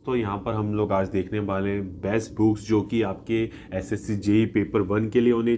दोस्तों, यहाँ पर हम लोग आज देखने वाले हैं बेस्ट बुक्स जो कि आपके एसएससी जेई पेपर 1 के लिए होने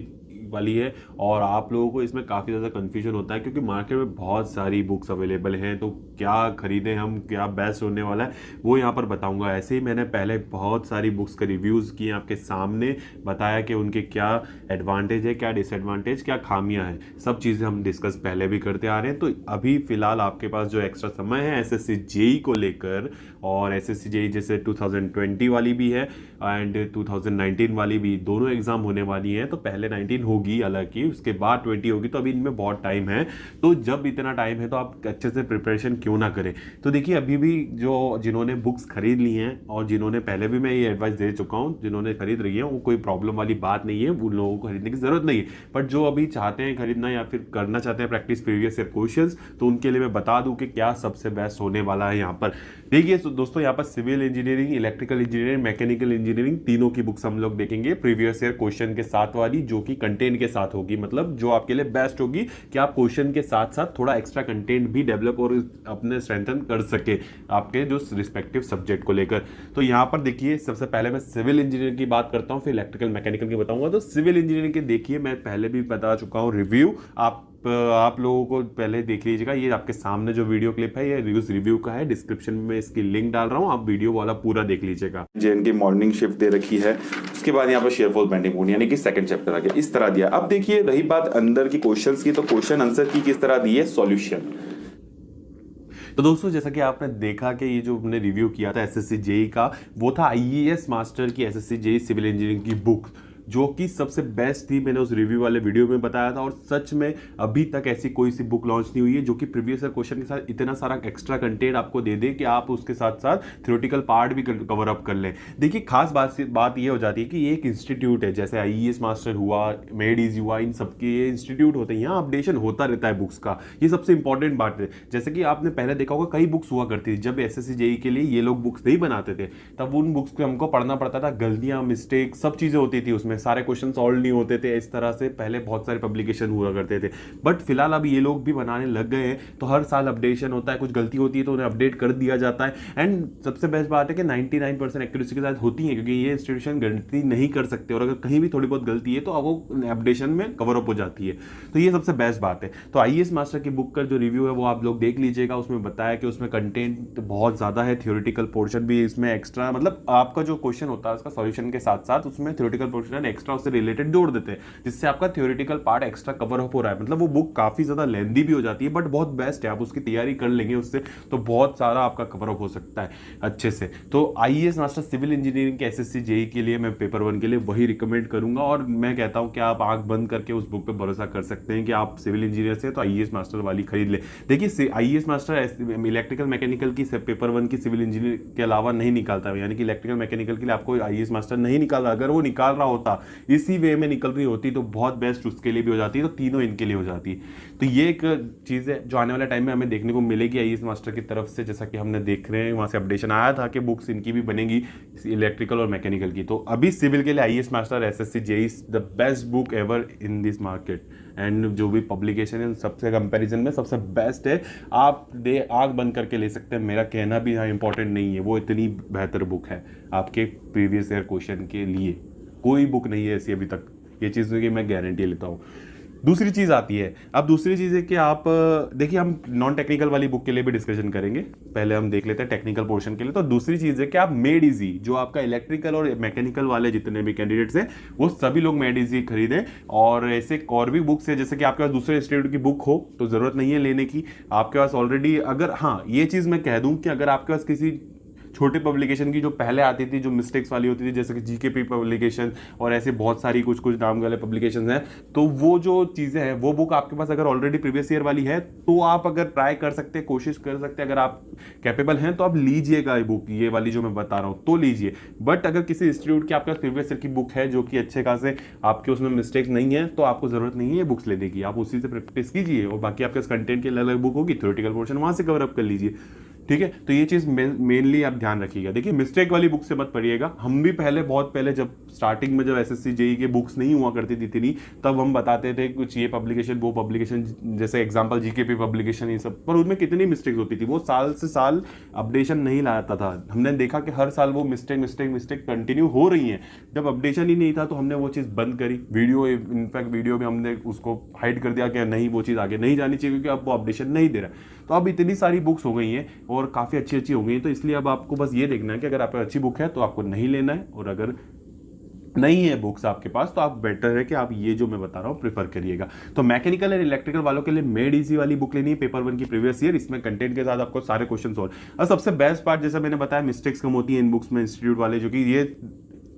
वाली है। और आप लोगों को इसमें काफ़ी ज़्यादा कन्फ्यूजन होता है क्योंकि मार्केट में बहुत सारी बुक्स अवेलेबल हैं, तो क्या खरीदें हम, क्या बेस्ट होने वाला है वो यहाँ पर बताऊंगा। ऐसे ही मैंने पहले बहुत सारी बुक्स के रिव्यूज़ किए, आपके सामने बताया कि उनके क्या एडवांटेज है, क्या डिसएडवांटेज, क्या खामियां हैं, सब चीज़ें हम डिस्कस पहले भी करते आ रहे हैं। तो अभी फ़िलहाल आपके पास जो एक्स्ट्रा समय है एसएससी जेई को लेकर, और एसएससी जेई जैसे 2020 वाली भी है एंड 2019 वाली भी, दोनों एग्जाम होने वाली हैं। तो पहले 19 होगी हालांकि, उसके बाद 20 होगी, तो अभी इनमें बहुत टाइम है। तो जब इतना टाइम है तो आप अच्छे से प्रिपरेशन क्यों ना करें। तो देखिए, अभी भी जो जिन्होंने बुक्स खरीद ली हैं और जिन्होंने पहले भी मैं ये एडवाइस दे चुका हूँ, जिन्होंने खरीद रही है वो कोई प्रॉब्लम वाली बात नहीं है, उन लोगों को खरीदने की जरूरत नहीं है। बट जो अभी चाहते हैं खरीदना या फिर करना चाहते हैं प्रैक्टिस प्रीवियस ईयर क्वेश्चंस, तो उनके लिए मैं बता दूं कि क्या सबसे बेस्ट होने वाला है यहाँ पर। देखिए दोस्तों, यहाँ पर civil engineering, electrical engineering, mechanical engineering, तीनों की बुक्स हम लोग देखेंगे प्रीवियस ईयर क्वेश्चन के साथ वाली, जो कि कंटेंट के साथ होगी, मतलब जो आपके लिए बेस्ट होगी कि आप क्वेश्चन के साथ साथ थोड़ा एक्स्ट्रा कंटेंट भी डेवलप और अपने स्ट्रेंथन कर सके आपके जो रिस्पेक्टिव सब्जेक्ट को लेकर। तो यहाँ पर देखिए, सबसे पहले मैं सिविल इंजीनियरिंग की बात करता हूँ, फिर इलेक्ट्रिकल मैकेनिकल की बताऊंगा। तो सिविल इंजीनियरिंग के देखिए, मैं पहले भी बता चुका हूँ रिव्यू, आप लोगों को पहले देख लीजिएगा। ये आपके सामने जो वीडियो क्लिप है ये रिव्यू का है, डिस्क्रिप्शन में इसकी लिंक डाल रहा हूँ, आप वीडियो वाला पूरा देख लीजिएगा। जेएन की मॉर्निंग शिफ्ट दे रखी है, उसके बाद यहाँ पर शेयरफॉल बेंडिंग मूड यानी कि सेकंड चैप्टर आ गया, इस तरह दिया। अब देखिए, रही बात अंदर की क्वेश्चंस की, तो क्वेश्चन आंसर की किस तरह दी है, सॉल्यूशन। तो दोस्तों, जैसा कि आपने देखा कि ये जो हमने रिव्यू किया था एसएससी जेई का, वो था आईएएस मास्टर की एसएससी जेई सिविल इंजीनियरिंग की बुक, जो कि सबसे बेस्ट थी। मैंने उस रिव्यू वाले वीडियो में बताया था, और सच में अभी तक ऐसी कोई सी बुक लॉन्च नहीं हुई है जो कि प्रीवियस ईयर क्वेश्चन के साथ इतना सारा एक्स्ट्रा कंटेंट आपको दे दे कि आप उसके साथ साथ थ्योरेटिकल पार्ट भी कवर अप कर लें। देखिए, खास बात ये हो जाती है कि ये एक इंस्टीट्यूट है, जैसे आईएएस मास्टर हुआ, मेड इजी हुआ, इन सबके ये इंस्टीट्यूट होते हैं, यहाँ अपडेशन होता रहता है बुक्स का, ये सबसे इंपॉर्टेंट बात है। जैसे कि आपने पहले देखा होगा, कई बुक्स हुआ करती थी, जब एसएससी जेई के लिए ये लोग बुक्स नहीं बनाते थे, तब उन बुक्स को हमको पढ़ना पड़ता था, गलतियां, मिस्टेक, सब चीजें होती थी उसमें, सारे क्वेश्चन सॉल्व नहीं होते थे। इस तरह से पहले बहुत सारे पब्लिकेशन हुआ करते थे। बट फिलहाल अब ये लोग भी बनाने लग गए हैं, तो हर साल अपडेशन होता है, कुछ गलती होती है तो उन्हें अपडेट कर दिया जाता है। एंड सबसे बेस्ट बात है कि 99% एक्यूरेसी के साथ होती है, क्योंकि ये इंस्टीट्यूशन गलती नहीं कर सकते, और अगर कहीं भी थोड़ी बहुत गलती है तो अब वो अपडेशन में कवर अप हो जाती है। तो ये सबसे बेस्ट बात है। तो आईएएस मास्टर की बुक का जो रिव्यू है वो आप लोग देख लीजिएगा, उसमें बताया कि उसमें कंटेंट बहुत ज्यादा है, थ्योरेटिकल पोर्शन भी इसमें एक्स्ट्रा, मतलब आपका जो क्वेश्चन होता है उसका सॉल्यूशन के साथ साथ उसमें थ्योरेटिकल पोर्शन एक्स्ट्रा उससे रिलेटेड जोड़ देते हैं, जिससे आपका theoretical part extra cover up हो रहा है। मतलब वो बुक काफी ज्यादा लेंदी भी हो जाती है, बट बहुत बेस्ट है, आप उसकी तैयारी कर लेंगे उससे तो बहुत सारा आपका कवर अप हो सकता है अच्छे से। तो आईएएस मास्टर सिविल इंजीनियरिंग के एसएससी जेई के लिए मैं पेपर 1 के लिए वही रिकमेंड करूंगा, और मैं कहता हूं कि आप आंख बंद करके उस बुक पे भरोसा कर सकते हैं कि आप सिविल इंजीनियर से तो आईएएस मास्टर वाली खरीद ले। देखिए, आईएएस मास्टर इलेक्ट्रिकल मैकेनिकल की पेपर 1 की सिविल इंजीनियर के अलावा नहीं निकालता है, यानी कि इलेक्ट्रिकल मैकेनिकल के लिए आपको आईएएस मास्टर नहीं निकाला। अगर वो निकाल रहा होता, इसी वे में निकल रही होती, तो बहुत बेस्ट उसके लिए भी हो जाती है, तो तीनों इनके लिए हो जाती है। तो ये एक चीज़ है जो आने वाले टाइम में हमें देखने को मिलेगी आईएएस मास्टर की तरफ से, जैसा कि हमने देख रहे हैं वहाँ से अपडेशन आया था कि बुक्स इनकी भी बनेगी इलेक्ट्रिकल और मैकेनिकल की। तो अभी सिविल के लिए IAS master SSC JE the best book ever in this market, and जो भी पब्लिकेशन है सबसे कंपैरिजन में सबसे बेस्ट है। आप आंख बंद करके ले सकते हैं, मेरा कहना भी यहाँ इंपॉर्टेंट नहीं है, वो इतनी बेहतर बुक है आपके प्रीवियस ईयर क्वेश्चन के लिए। कोई बुक नहीं है ऐसी अभी तक, ये चीज़ की मैं गारंटी लेता हूँ। दूसरी चीज़ आती है, अब दूसरी चीज़ है कि आप देखिए, हम नॉन टेक्निकल वाली बुक के लिए भी डिस्कशन करेंगे, पहले हम देख लेते हैं टेक्निकल पोर्शन के लिए। तो दूसरी चीज़ है कि आप मेड इजी, जो आपका इलेक्ट्रिकल और मैकेनिकल वाले जितने भी कैंडिडेट्स हैं वो सभी लोग मेड इजी खरीदें। और ऐसे और भी बुक्स है, जैसे कि आपके पास दूसरे इंस्टीट्यूट की बुक हो तो ज़रूरत नहीं है लेने की, आपके पास ऑलरेडी, अगर हाँ ये चीज़ मैं कह दूँ कि अगर आपके पास किसी छोटे पब्लिकेशन की जो पहले आती थी, जो मिस्टेक्स वाली होती थी, जैसे कि जीकेपी पब्लिकेशन और ऐसे बहुत सारी कुछ नाम वाले पब्लिकेशन हैं, तो वो जो चीज़ें हैं वो बुक आपके पास अगर ऑलरेडी प्रीवियस ईयर वाली है तो आप अगर ट्राई कर सकते हैं, कोशिश कर सकते हैं, अगर आप कैपेबल हैं तो आप लीजिएगा ये बुक, ये वाली जो मैं बता रहा हूँ तो लीजिए। बट अगर किसी इंस्टीट्यूट की आपके पास प्रीवियस ईयर की बुक है जो कि अच्छे खासे आपके उसमें मिस्टेक्स नहीं है, तो आपको जरूरत नहीं है बुक्स लेने की, आप उसी से प्रैक्टिस कीजिए, और बाकी आपके कंटेंट की अलग अलग बुक होगी, थ्योरेटिकल पोर्शन वहाँ से कवर अप कर लीजिए। ठीक है। तो ये चीज़ मेनली आप ध्यान रखिएगा। देखिए मिस्टेक वाली बुक से मत पढ़िएगा। हम भी पहले बहुत पहले जब स्टार्टिंग में जब एसएससी जेई के बुक्स नहीं हुआ करती थी इतनी, तब हम बताते थे कुछ ये पब्लिकेशन वो पब्लिकेशन, जैसे एग्जांपल जीकेपी पब्लिकेशन ये सब, पर उनमें कितनी मिस्टेक्स होती थी। वो साल से साल अपडेशन नहीं लाता था। हमने देखा कि हर साल वो मिस्टेक कंटिन्यू हो रही है। जब अपडेशन ही नहीं था तो हमने वो चीज़ बंद करी। वीडियो, इनफैक्ट वीडियो में हमने उसको हाइड कर दिया कि नहीं वो चीज़ आगे नहीं जानी चाहिए क्योंकि अब वो अपडेशन नहीं दे रहा। तो अब इतनी सारी बुक्स हो गई हैं और काफ़ी अच्छी अच्छी हो गई हैं, तो इसलिए अब आपको बस ये देखना है कि अगर आप अच्छी बुक है तो आपको नहीं लेना है, और अगर नहीं है बुक्स आपके पास तो आप बेटर है कि आप ये जो मैं बता रहा हूँ प्रेफर करिएगा। तो मैकेनिकल और इलेक्ट्रिकल वालों के लिए मेड इजी वाली बुक लेनी है, पेपर 1 की प्रीवियस ईयर। इसमें कंटेंट के साथ आपको सारे क्वेश्चन सॉल्व। और सबसे बेस्ट पार्ट जैसा मैंने बताया, मिस्टेक्स कम होती है इन बुक्स में इंस्टीट्यूट वाले, जो कि ये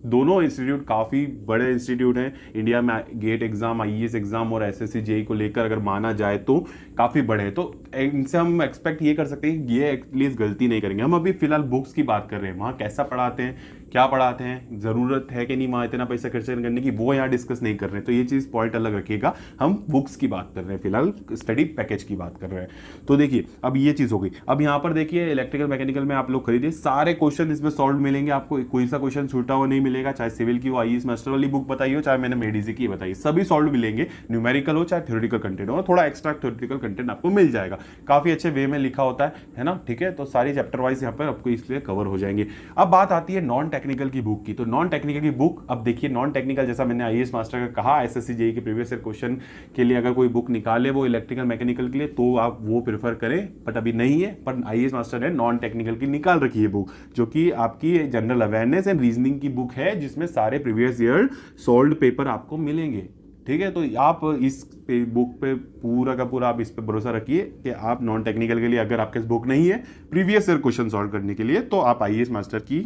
दोनों इंस्टीट्यूट काफ़ी बड़े इंस्टीट्यूट हैं इंडिया में। गेट एग्जाम, आईएएस एग्जाम और एसएससी जेई को लेकर अगर माना जाए तो काफ़ी बड़े हैं। तो इनसे हम एक्सपेक्ट ये कर सकते हैं कि ये एटलीस्ट गलती नहीं करेंगे। हम अभी फिलहाल बुक्स की बात कर रहे हैं, वहाँ कैसा पढ़ाते हैं, क्या पढ़ाते हैं, ज़रूरत है कि नहीं वहाँ इतना पैसा खर्च करने की, वो यहाँ डिस्कस नहीं कर रहे हैं। तो ये चीज़ पॉइंट अलग रखिएगा। हम बुक्स की बात कर रहे हैं, फिलहाल स्टडी पैकेज की बात कर रहे हैं। तो देखिए अब ये चीज़ हो गई। अब यहाँ पर देखिए इलेक्ट्रिकल मैकेनिकल में आप लोग खरीदिए, सारे क्वेश्चन इसमें सॉल्व मिलेंगे आपको। कोई सा क्वेश्चन छूटा हुआ नहीं मिलेगा, चाहे सिविल की हो, आईएएस मास्टर वाली बुक बताइए, चाहे मैंने मेडिजी की बताई, सभी सॉल्व मिलेंगे। न्यूमेरिकल हो चाहे थ्योरेटिकल कंटेंट हो, थोड़ा एक्स्ट्रा थ्योरेटिकल कंटेंट आपको मिल जाएगा। काफ़ी अच्छे वे में लिखा होता है ना, ठीक है। तो सारी चैप्टर वाइज यहाँ पर आपको इसलिए कवर हो जाएंगे। अब बात आती है नॉन टेक्निकल की बुक की। तो नॉन टेक्निकल की बुक, अब देखिए नॉन टेक्निकल जैसा मैंने आईएएस मास्टर का कहा, एसएससी जेई के प्रीवियस ईयर क्वेश्चन के लिए अगर कोई बुक निकाले वो इलेक्ट्रिकल मैकेनिकल के लिए, तो आप वो प्रेफर करें। बट अभी नहीं है, पर आईएएस मास्टर ने नॉन टेक्निकल की निकाल रखी है बुक, जो कि आपकी जनरल अवेयरनेस एंड रीजनिंग की बुक है, जिसमें सारे प्रीवियस ईयर सॉल्व्ड पेपर आपको मिलेंगे। ठीक है, तो आप इस बुक पे पूरा का पूरा आप इस पे भरोसा रखिए कि आप नॉन टेक्निकल के लिए, अगर आपके पास बुक नहीं है प्रीवियस ईयर क्वेश्चन सॉल्व करने के लिए, तो आप आईएएस मास्टर की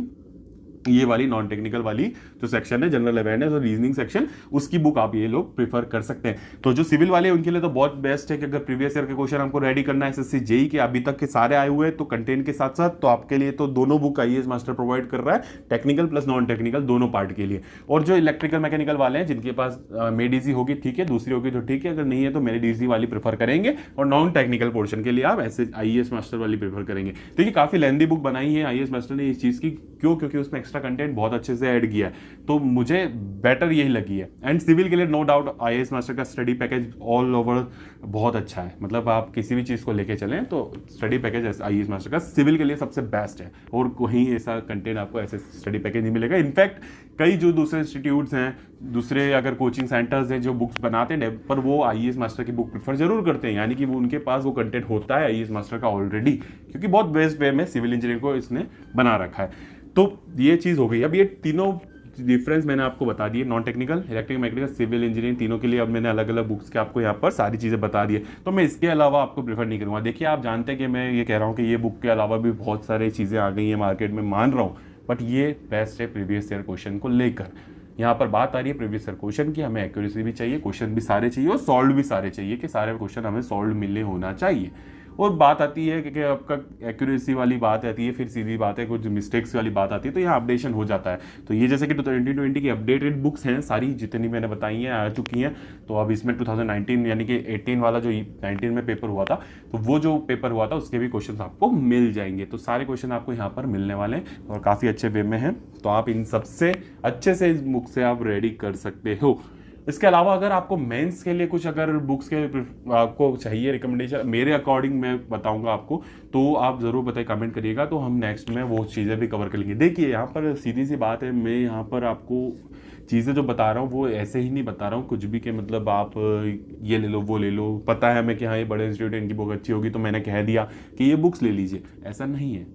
ये वाली नॉन टेक्निकल वाली जो सेक्शन है, जनरल अवेयरनेस और रीजनिंग सेक्शन, उसकी बुक आप ये लोग प्रीफर कर सकते हैं। तो जो सिविल वाले उनके लिए तो बहुत बेस्ट है कि अगर प्रीवियस ईयर के क्वेश्चन हमको रेडी करना है एसएससी जेई के अभी तक के सारे आए हुए हैं, तो कंटेंट के साथ साथ, तो आपके लिए तो दोनों बुक आईएएस मास्टर प्रोवाइड कर रहा है, टेक्निकल प्लस नॉन टेक्निकल दोनों पार्ट के लिए। और जो इलेक्ट्रिकल मैकेनिकल वाले हैं जिनके पास मेडिजी होगी ठीक है, दूसरी होगी तो ठीक है, अगर नहीं है तो मेडिजी वाली प्रेफर करेंगे, और नॉन टेक्निकल पोर्शन के लिए आप ऐसे आईएएस मास्टर वाली प्रेफर करेंगे। देखिए काफी लेंथी बुक बनाई है आईएएस मास्टर ने इस चीज की, क्यों? क्योंकि उसमें एक्स्ट्रा कंटेंट बहुत अच्छे से ऐड किया है, तो मुझे बेटर यही लगी है। एंड सिविल के लिए नो डाउट आईएएस मास्टर का स्टडी पैकेज ऑल ओवर बहुत अच्छा है। मतलब आप किसी भी चीज़ को लेके चलें तो स्टडी पैकेज आईएएस मास्टर का सिविल के लिए सबसे बेस्ट है, और कहीं ऐसा कंटेंट आपको ऐसे स्टडी पैकेज नहीं मिलेगा। इनफैक्ट कई जो दूसरे इंस्टीट्यूट्स हैं, दूसरे अगर कोचिंग सेंटर्स हैं जो बुक्स बनाते हैं, पर वो आईएएस मास्टर की बुक प्रेफर जरूर करते हैं, यानी कि वो उनके पास वो कंटेंट होता है आईएएस मास्टर का ऑलरेडी, क्योंकि बहुत बेस्ट वे में सिविल इंजीनियरिंग को इसने बना रखा है। तो ये चीज़ हो गई। अब ये तीनों डिफरेंस मैंने आपको बता दिए, non technical, electrical, mechanical, civil engineering, तीनों के लिए अब मैंने अलग अलग बुक्स के आपको यहाँ पर सारी चीज़ें बता दी है। तो मैं इसके अलावा आपको प्रेफर नहीं करूँगा। देखिए आप जानते हैं कि मैं ये कह रहा हूँ कि ये बुक के अलावा भी बहुत सारी चीज़ें आ गई हैं मार्केट में, मान रहा हूँ, बट ये बेस्ट है प्रीवियस ईयर क्वेश्चन को लेकर। यहाँ पर बात आ रही है प्रीवियस ईयर क्वेश्चन की, हमें एक्यूरेसी भी चाहिए, क्वेश्चन भी सारे चाहिए और सॉल्व भी सारे चाहिए, कि सारे क्वेश्चन हमें सॉल्व मिलने होना चाहिए। और बात आती है कि आपका एक्यूरेसी वाली बात आती है, फिर सीधी बात है कुछ मिस्टेक्स वाली बात आती है, तो यहाँ अपडेशन हो जाता है। तो ये जैसे कि 2020 की अपडेटेड बुक्स हैं सारी, जितनी मैंने बताई हैं आ चुकी हैं। तो अब इसमें 2019 यानी कि 18 वाला जो 19 में पेपर हुआ था, तो वो जो पेपर हुआ था उसके भी क्वेश्चन आपको मिल जाएंगे। तो सारे क्वेश्चन आपको यहाँ पर मिलने वाले हैं और काफ़ी अच्छे वे में हैं, तो आप इन सबसे अच्छे से इस बुक से आप रेडी कर सकते हो। इसके अलावा अगर आपको मेंस के लिए कुछ अगर बुक्स के आपको चाहिए रिकमेंडेशन, मेरे अकॉर्डिंग मैं बताऊंगा आपको, तो आप ज़रूर बताइए, कमेंट करिएगा, तो हम नेक्स्ट में वो चीज़ें भी कवर कर लेंगे। देखिए यहाँ पर सीधी सी बात है, मैं यहाँ पर आपको चीज़ें जो बता रहा हूँ वो ऐसे ही नहीं बता रहा हूँ कुछ भी, कि मतलब आप ये ले लो वो ले लो, पता है हमें कि हाँ ये बड़े इंस्टीट्यूट इनकी बुक अच्छी होगी तो मैंने कह दिया कि ये बुक्स ले लीजिए, ऐसा नहीं है।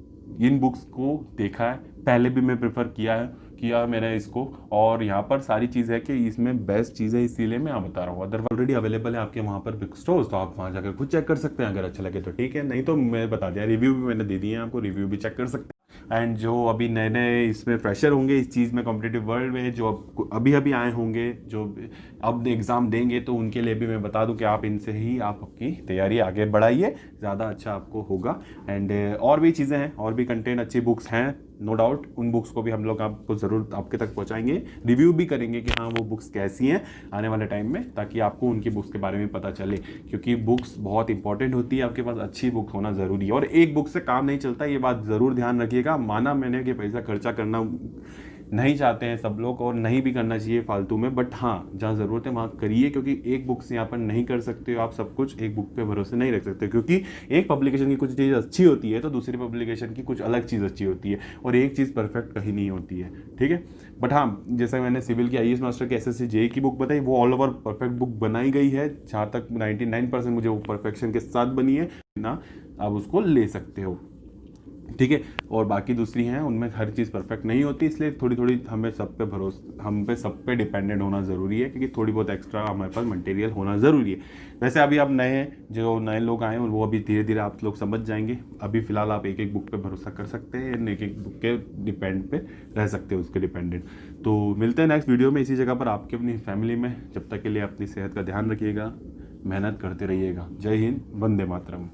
इन बुक्स को देखा है, पहले भी मैं प्रेफर किया मैंने इसको, और यहाँ पर सारी चीज़ है कि इसमें बेस्ट चीज़ है, इसीलिए मैं यहाँ बता रहा हूँ। अदर ऑलरेडी अवेलेबल है आपके वहाँ पर बुक स्टोर्स, तो आप वहाँ जाकर खुद चेक कर सकते हैं, अगर अच्छा लगे तो ठीक है, नहीं तो मैं बता दिया, रिव्यू भी मैंने दे दिए हैं आपको, रिव्यू भी चेक कर सकते हैं। एंड जो अभी नए नए इसमें फ्रेशर होंगे इस चीज़ में, कॉम्पिटिटिव वर्ल्ड में, जो अभी अभी आए होंगे, जो अब एग्ज़ाम देंगे, तो उनके लिए भी मैं बता दूं कि आप इनसे ही आप अपनी तैयारी आगे बढ़ाइए, ज़्यादा अच्छा आपको होगा। एंड और भी चीज़ें हैं, और भी कंटेंट अच्छी बुक्स हैं, नो डाउट उन बुक्स को भी हम लोग आपको ज़रूर आपके तक पहुंचाएंगे, रिव्यू भी करेंगे कि हाँ वो बुक्स कैसी हैं आने वाले टाइम में, ताकि आपको उनकी बुक्स के बारे में पता चले, क्योंकि बुक्स बहुत इंपॉर्टेंट होती है, आपके पास अच्छी बुक होना ज़रूरी है। और एक बुक से काम नहीं चलता, ये बात ज़रूर ध्यान रखिएगा। माना मैंने कि पैसा खर्चा करना नहीं चाहते हैं सब लोग, और नहीं भी करना चाहिए फालतू में, बट हाँ जहाँ ज़रूरत है वहाँ करिए, क्योंकि एक बुक से यहाँ पर नहीं कर सकते हो आप सब कुछ, एक बुक पे भरोसे नहीं रख सकते, क्योंकि एक पब्लिकेशन की कुछ चीज़ अच्छी होती है तो दूसरी पब्लिकेशन की कुछ अलग चीज़ अच्छी होती है, और एक चीज़ परफेक्ट कहीं नहीं होती है, ठीक है। बट हाँ, जैसे मैंने सिविल की IAS मास्टर की SSC JEE की बुक बताई, वो ऑल ओवर परफेक्ट बुक बनाई गई है, जहाँ तक 99% मुझे वो परफेक्शन के साथ बनी है ना, आप उसको ले सकते हो, ठीक है। और बाकी दूसरी हैं उनमें हर चीज़ परफेक्ट नहीं होती, इसलिए थोड़ी थोड़ी हमें सब पे डिपेंडेंट होना ज़रूरी है, क्योंकि थोड़ी बहुत एक्स्ट्रा हमारे पास मटेरियल होना ज़रूरी है। वैसे अभी आप जो नए लोग आए हैं वो अभी धीरे धीरे आप लोग समझ जाएंगे। अभी फ़िलहाल आप एक एक बुक पे भरोसा कर सकते हैं, एक एक बुक के डिपेंड पे रह सकते हैं, उसके डिपेंडेंट। तो मिलते हैं नेक्स्ट वीडियो में इसी जगह पर आपके अपनी फैमिली में। जब तक के लिए अपनी सेहत का ध्यान रखिएगा, मेहनत करते रहिएगा। जय हिंद, वंदे मातरम।